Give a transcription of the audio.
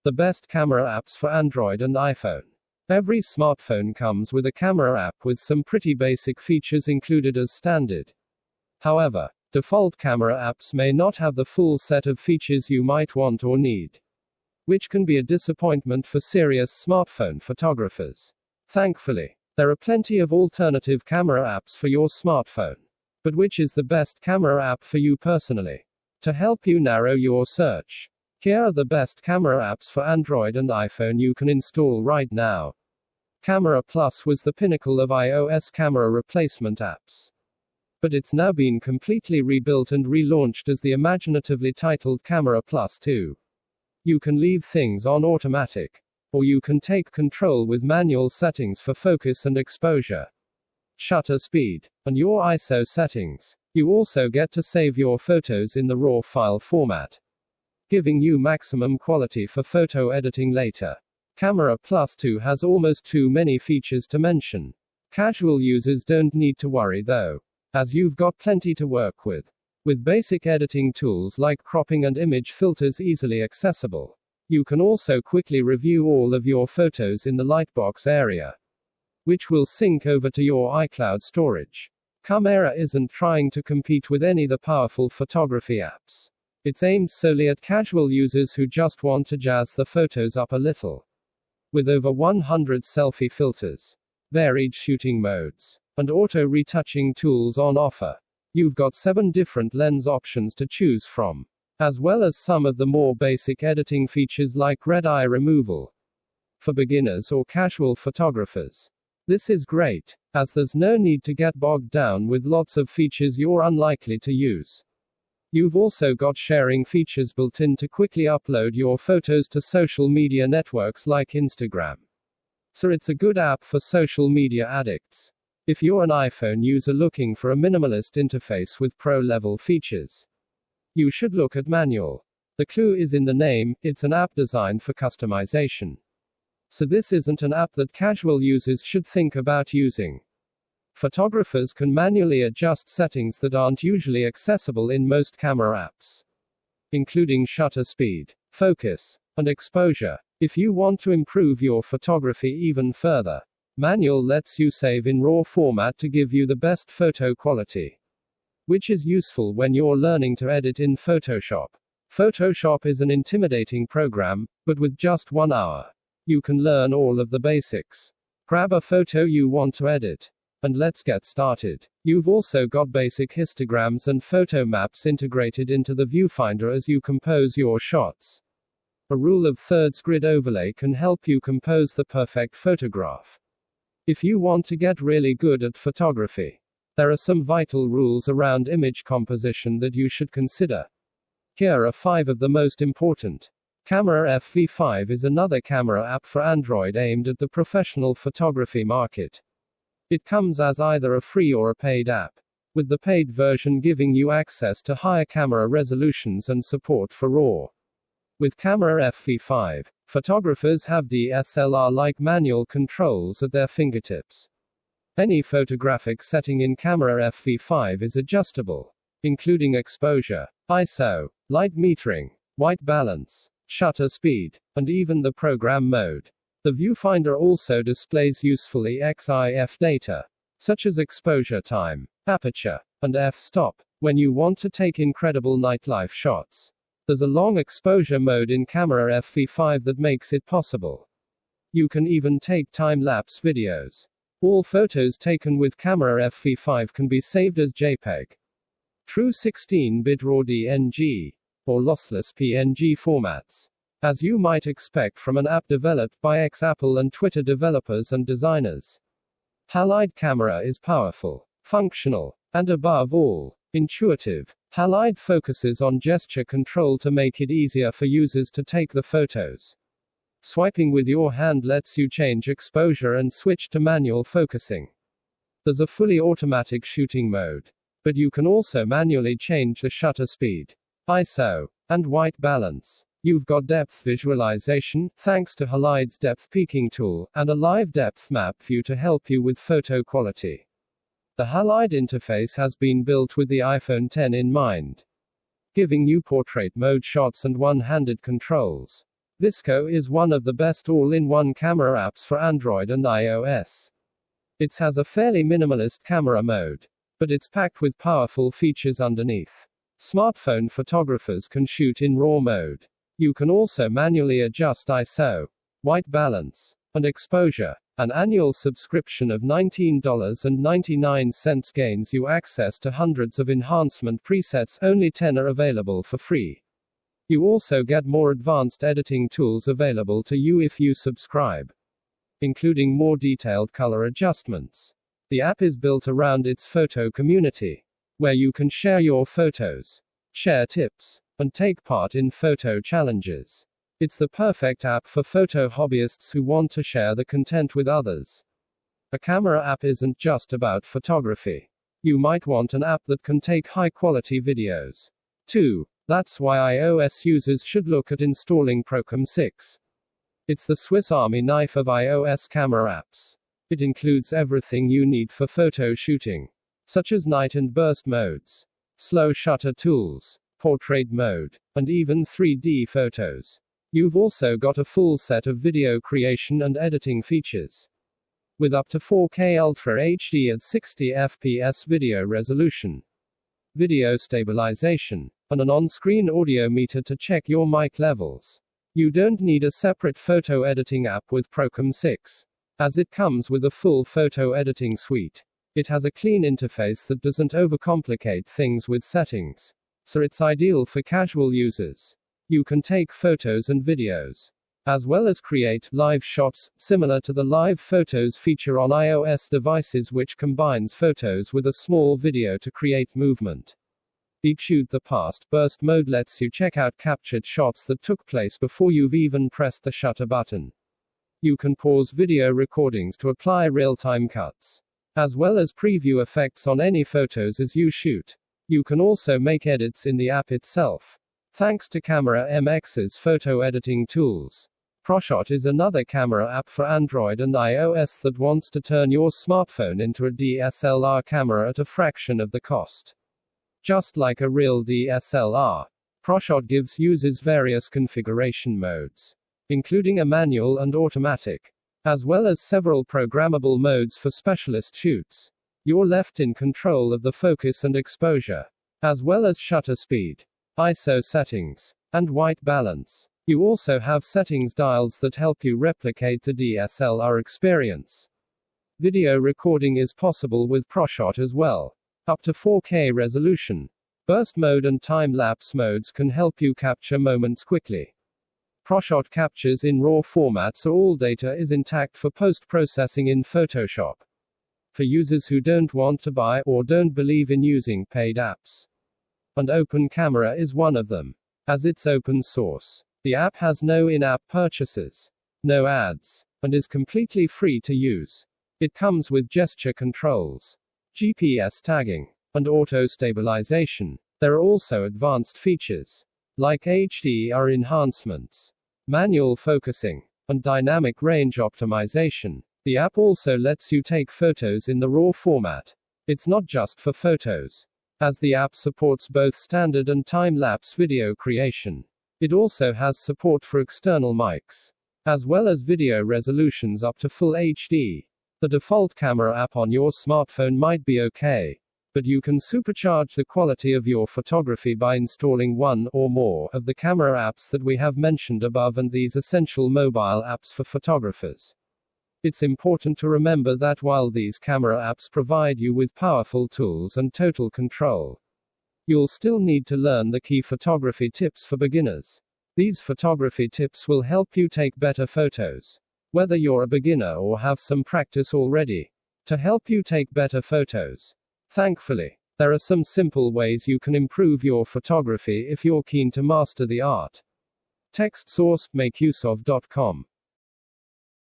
The best camera apps for Android and iPhone. Every smartphone comes with a camera app with some pretty basic features included as standard. However, default camera apps may not have the full set of features you might want or need, which can be a disappointment for serious smartphone photographers. Thankfully, there are plenty of alternative camera apps for your smartphone. But which is the best camera app for you personally? To help you narrow your search, here are the best camera apps for Android and iPhone you can install right now. Camera Plus was the pinnacle of iOS camera replacement apps. But it's now been completely rebuilt and relaunched as the imaginatively titled Camera Plus 2. You can leave things on automatic, or you can take control with manual settings for focus and exposure, shutter speed, and your ISO settings. You also get to save your photos in the RAW file format, giving you maximum quality for photo editing later. Camera Plus 2 has almost too many features to mention. Casual users don't need to worry though, as you've got plenty to work with. With basic editing tools like cropping and image filters easily accessible, you can also quickly review all of your photos in the Lightbox area, which will sync over to your iCloud storage. Camera isn't trying to compete with any of the powerful photography apps. It's aimed solely at casual users who just want to jazz the photos up a little. With over 100 selfie filters, varied shooting modes, and auto-retouching tools on offer, you've got 7 different lens options to choose from, as well as some of the more basic editing features like red eye removal. For beginners or casual photographers, this is great, as there's no need to get bogged down with lots of features you're unlikely to use. You've also got sharing features built in to quickly upload your photos to social media networks like Instagram. So it's a good app for social media addicts. If you're an iPhone user looking for a minimalist interface with pro-level features, you should look at Manual. The clue is in the name, it's an app designed for customization. So this isn't an app that casual users should think about using. Photographers can manually adjust settings that aren't usually accessible in most camera apps, including shutter speed, focus, and exposure. If you want to improve your photography even further, Manual lets you save in RAW format to give you the best photo quality, which is useful when you're learning to edit in Photoshop. Photoshop is an intimidating program, but with just 1 hour, you can learn all of the basics. Grab a photo you want to edit, and let's get started. You've also got basic histograms and photo maps integrated into the viewfinder as you compose your shots. A rule of thirds grid overlay can help you compose the perfect photograph. If you want to get really good at photography, there are some vital rules around image composition that you should consider. Here are 5 of the most important. Camera FV5 is another camera app for Android aimed at the professional photography market. It comes as either a free or a paid app, with the paid version giving you access to higher camera resolutions and support for RAW. With Camera FV5, photographers have DSLR-like manual controls at their fingertips. Any photographic setting in Camera FV5 is adjustable, including exposure, ISO, light metering, white balance, shutter speed, and even the program mode. The viewfinder also displays useful EXIF data, such as exposure time, aperture, and f-stop, when you want to take incredible nightlife shots. There's a long exposure mode in Camera FV5 that makes it possible. You can even take time-lapse videos. All photos taken with Camera FV5 can be saved as JPEG, true 16-bit RAW DNG, or lossless PNG formats, as you might expect from an app developed by ex-Apple and Twitter developers and designers. Halide camera is powerful, functional, and above all, intuitive. Halide focuses on gesture control to make it easier for users to take the photos. Swiping with your hand lets you change exposure and switch to manual focusing. There's a fully automatic shooting mode, but you can also manually change the shutter speed, ISO, and white balance. You've got depth visualization, thanks to Halide's depth peaking tool, and a live depth map view to help you with photo quality. The Halide interface has been built with the iPhone X in mind, giving you portrait mode shots and one-handed controls. Visco is one of the best all-in-one camera apps for Android and iOS. It has a fairly minimalist camera mode, but it's packed with powerful features underneath. Smartphone photographers can shoot in RAW mode. You can also manually adjust ISO, white balance, and exposure. An annual subscription of $19.99 gains you access to hundreds of enhancement presets, only 10 are available for free. You also get more advanced editing tools available to you if you subscribe, including more detailed color adjustments. The app is built around its photo community, where you can share your photos, share tips, and take part in photo challenges. It's the perfect app for photo hobbyists who want to share the content with others. A camera app isn't just about photography. You might want an app that can take high-quality videos, too. That's why iOS users should look at installing Procam 6. It's the Swiss Army knife of iOS camera apps. It includes everything you need for photo shooting, such as night and burst modes, slow shutter tools, portrait mode, and even 3D photos. You've also got a full set of video creation and editing features. With up to 4K Ultra HD at 60 FPS video resolution, video stabilization, and an on-screen audio meter to check your mic levels. You don't need a separate photo editing app with Procam 6, as it comes with a full photo editing suite. It has a clean interface that doesn't overcomplicate things with settings, so it's ideal for casual users. You can take photos and videos, as well as create live shots, similar to the live photos feature on iOS devices, which combines photos with a small video to create movement. Shoot the past burst mode lets you check out captured shots that took place before you've even pressed the shutter button. You can pause video recordings to apply real-time cuts, as well as preview effects on any photos as you shoot. You can also make edits in the app itself, thanks to Camera MX's photo editing tools. ProShot is another camera app for Android and iOS that wants to turn your smartphone into a DSLR camera at a fraction of the cost. Just like a real DSLR, ProShot gives users various configuration modes, including a manual and automatic, as well as several programmable modes for specialist shoots. You're left in control of the focus and exposure, as well as shutter speed, ISO settings, and white balance. You also have settings dials that help you replicate the DSLR experience. Video recording is possible with ProShot as well, up to 4K resolution. Burst mode and time-lapse modes can help you capture moments quickly. ProShot captures in RAW format, so all data is intact for post-processing in Photoshop. For users who don't want to buy or don't believe in using paid apps. And Open Camera is one of them, as it's open source. The app has no in-app purchases, no ads, and is completely free to use. It comes with gesture controls, GPS tagging, and auto stabilization. There are also advanced features, like HDR enhancements, manual focusing, and dynamic range optimization. The app also lets you take photos in the RAW format. It's not just for photos, as the app supports both standard and time-lapse video creation. It also has support for external mics, as well as video resolutions up to full HD. The default camera app on your smartphone might be okay, but you can supercharge the quality of your photography by installing one or more of the camera apps that we have mentioned above and these essential mobile apps for photographers. It's important to remember that while these camera apps provide you with powerful tools and total control, you'll still need to learn the key photography tips for beginners. These photography tips will help you take better photos, whether you're a beginner or have some practice already, to help you take better photos. Thankfully, there are some simple ways you can improve your photography if you're keen to master the art. Text source, makeuseof.com.